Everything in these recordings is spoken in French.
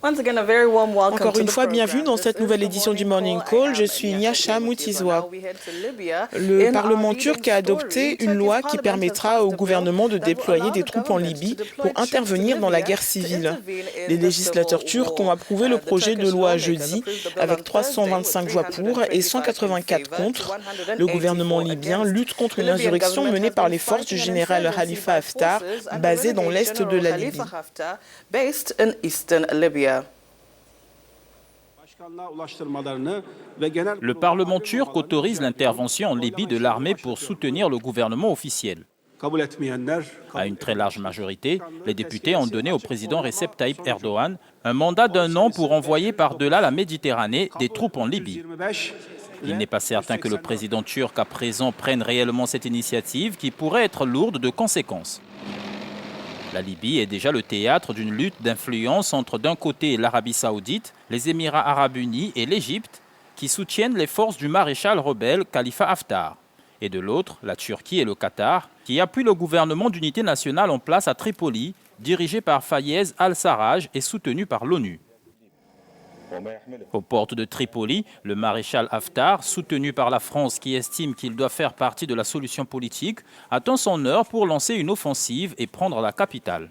Encore une fois, bienvenue dans cette nouvelle édition du Morning Call. Je suis Nyasha Moutizwa. Le Parlement turc a adopté une loi qui permettra au gouvernement de déployer des troupes en Libye pour intervenir dans la guerre civile. Les législateurs turcs ont approuvé le projet de loi jeudi avec 325 voix pour et 184 contre. Le gouvernement libyen lutte contre une insurrection menée par les forces du général Khalifa Haftar, basé dans l'est de la Libye. Le Parlement turc autorise l'intervention en Libye de l'armée pour soutenir le gouvernement officiel. À une très large majorité, les députés ont donné au président Recep Tayyip Erdogan un mandat d'1 an pour envoyer par-delà la Méditerranée des troupes en Libye. Il n'est pas certain que le président turc à présent prenne réellement cette initiative qui pourrait être lourde de conséquences. La Libye est déjà le théâtre d'une lutte d'influence entre d'un côté l'Arabie saoudite, les Émirats arabes unis et l'Égypte, qui soutiennent les forces du maréchal rebelle Khalifa Haftar, et de l'autre la Turquie et le Qatar, qui appuient le gouvernement d'unité nationale en place à Tripoli, dirigé par Fayez al-Sarraj et soutenu par l'ONU. Aux portes de Tripoli, le maréchal Haftar, soutenu par la France qui estime qu'il doit faire partie de la solution politique, attend son heure pour lancer une offensive et prendre la capitale.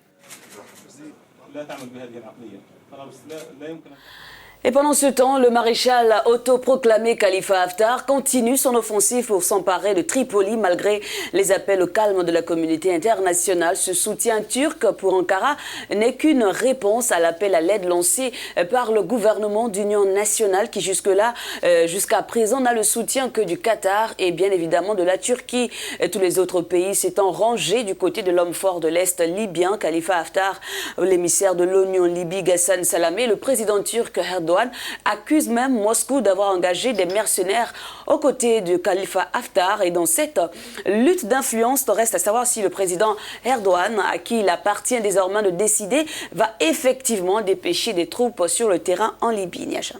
Et pendant ce temps, le maréchal autoproclamé Khalifa Haftar continue son offensive pour s'emparer de Tripoli malgré les appels au calme de la communauté internationale. Ce soutien turc pour Ankara n'est qu'une réponse à l'appel à l'aide lancé par le gouvernement d'union nationale qui jusqu'à présent n'a le soutien que du Qatar et bien évidemment de la Turquie. Tous les autres pays s'étant rangés du côté de l'homme fort de l'Est libyen, Khalifa Haftar, l'émissaire de l'ONU en Libye, Ghassan Salamé, le président turc Erdogan accuse même Moscou d'avoir engagé des mercenaires aux côtés de Khalifa Haftar. Et dans cette lutte d'influence, reste à savoir si le président Erdogan, à qui il appartient désormais de décider, va effectivement dépêcher des troupes sur le terrain en Libye. Nyasha.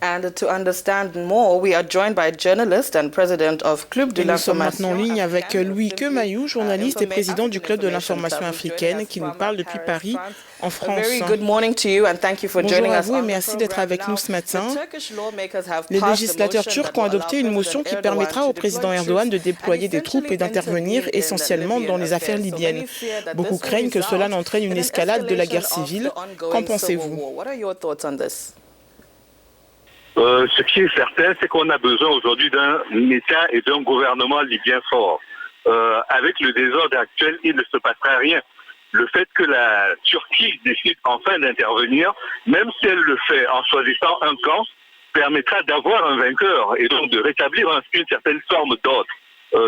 And to understand more, we are joined by a journalist and president of Club de Nous sommes l'Information. maintenant en ligne avec Louis Kemayou, journaliste et président du Club de l'Information africaine, qui nous parle depuis Paris, en France. Good morning to you and thank you for Bonjour joining à us vous et on the merci d'être program. avec nous ce matin. Les Les législateurs turcs ont adopté une motion qui permettra au président Erdogan de déployer des troupes et d'intervenir essentiellement dans les affaires libyennes. Beaucoup craignent que cela n'entraîne une escalade de la guerre civile. Qu'en pensez-vous? Ce qui est certain, c'est qu'on a besoin aujourd'hui d'un État et d'un gouvernement libyen fort. Avec le désordre actuel, il ne se passera rien. Le fait que la Turquie décide enfin d'intervenir, même si elle le fait en choisissant un camp, permettra d'avoir un vainqueur et donc de rétablir une certaine forme d'ordre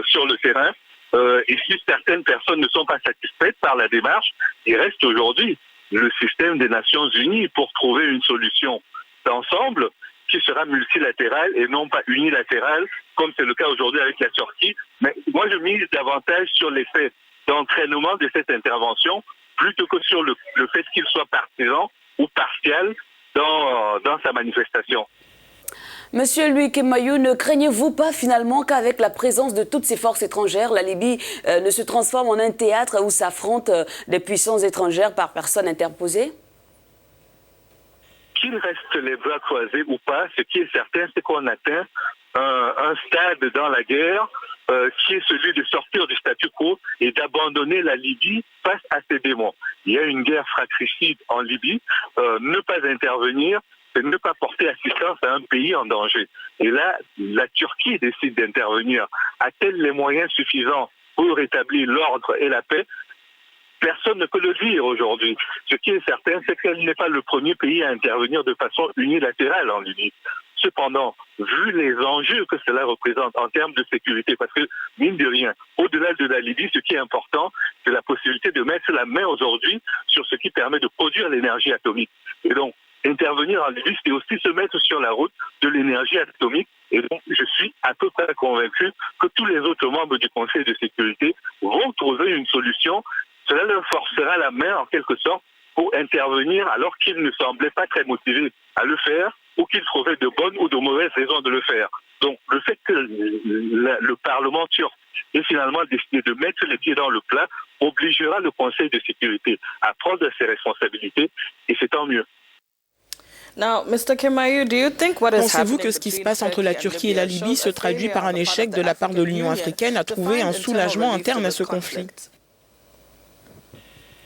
sur le terrain. Et si certaines personnes ne sont pas satisfaites par la démarche, il reste aujourd'hui le système des Nations Unies pour trouver une solution d'ensemble qui sera multilatérale et non pas unilatérale, comme c'est le cas aujourd'hui avec la Turquie. Mais moi, je mise davantage sur l'effet d'entraînement de cette intervention plutôt que sur le fait qu'il soit partisan ou partial dans sa manifestation. Monsieur Louis Kemayou, ne craignez-vous pas finalement qu'avec la présence de toutes ces forces étrangères, la Libye ne se transforme en un théâtre où s'affrontent des puissances étrangères par personne interposée? Qu'il reste les bras croisés ou pas, ce qui est certain, c'est qu'on atteint un stade dans la guerre qui est celui de sortir du statu quo et d'abandonner la Libye face à ses démons. Il y a une guerre fratricide en Libye. Ne pas intervenir, c'est ne pas porter assistance à un pays en danger. Et là, la Turquie décide d'intervenir. A-t-elle les moyens suffisants pour rétablir l'ordre et la paix? Personne ne peut le dire aujourd'hui. Ce qui est certain, c'est qu'elle n'est pas le premier pays à intervenir de façon unilatérale en Libye. Cependant, vu les enjeux que cela représente en termes de sécurité, parce que, mine de rien, au-delà de la Libye, ce qui est important, c'est la possibilité de mettre la main aujourd'hui sur ce qui permet de produire l'énergie atomique. Et donc, intervenir en Libye, c'est aussi se mettre sur la route de l'énergie atomique. Et donc, je suis à peu près convaincu que tous les autres membres du Conseil de sécurité vont trouver une solution. Cela leur forcera la main, en quelque sorte, pour intervenir alors qu'ils ne semblaient pas très motivés à le faire ou qu'ils trouvaient de bonnes ou de mauvaises raisons de le faire. Donc, le fait que le Parlement turc ait finalement décidé de mettre les pieds dans le plat obligera le Conseil de sécurité à prendre ses responsabilités et c'est tant mieux. Pensez-vous que ce qui se passe entre la Turquie et la Libye se traduit par un échec de la part de l'Union africaine à trouver un soulagement interne à ce conflit?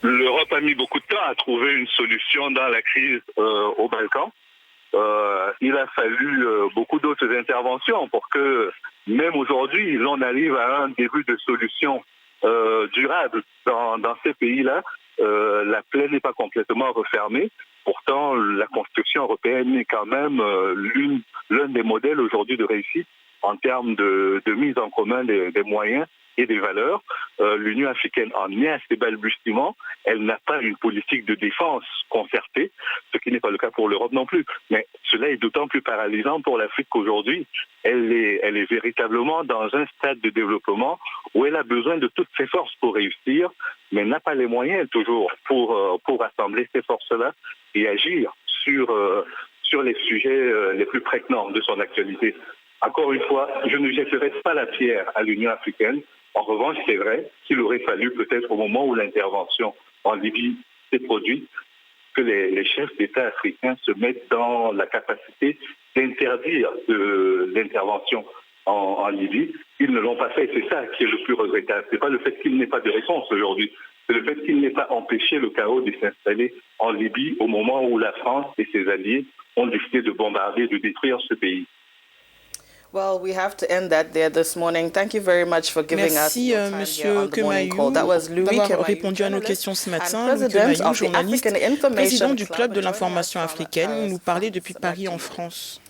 L'Europe a mis beaucoup de temps à trouver une solution dans la crise au Balkan. Il a fallu beaucoup d'autres interventions pour que, même aujourd'hui, l'on arrive à un début de solution durable dans ces pays-là. La plaie n'est pas complètement refermée. Pourtant, la construction européenne est quand même l'un des modèles aujourd'hui de réussite en termes de mise en commun des moyens et des valeurs. L'Union africaine en est à ses balbutiements. Elle n'a pas une politique de défense concertée, ce qui n'est pas le cas pour l'Europe non plus. Mais cela est d'autant plus paralysant pour l'Afrique qu'aujourd'hui, elle est véritablement dans un stade de développement où elle a besoin de toutes ses forces pour réussir, mais n'a pas les moyens toujours pour rassembler ces forces-là et agir sur les sujets les plus prégnants de son actualité. Encore une fois, je ne jetterai pas la pierre à l'Union africaine. En revanche, c'est vrai qu'il aurait fallu peut-être au moment où l'intervention en Libye s'est produite, que les chefs d'État africains se mettent dans la capacité d'interdire l'intervention en Libye. Ils ne l'ont pas fait, c'est ça qui est le plus regrettable. Ce n'est pas le fait qu'il n'ait pas de réponse aujourd'hui, c'est le fait qu'il n'ait pas empêché le chaos de s'installer en Libye au moment où la France et ses alliés ont décidé de bombarder, de détruire ce pays. Merci, Monsieur Kemayou, d'avoir répondu à nos questions ce matin. Louis Kemayou, journaliste, président du Club de l'information africaine, nous parlait depuis Paris en France.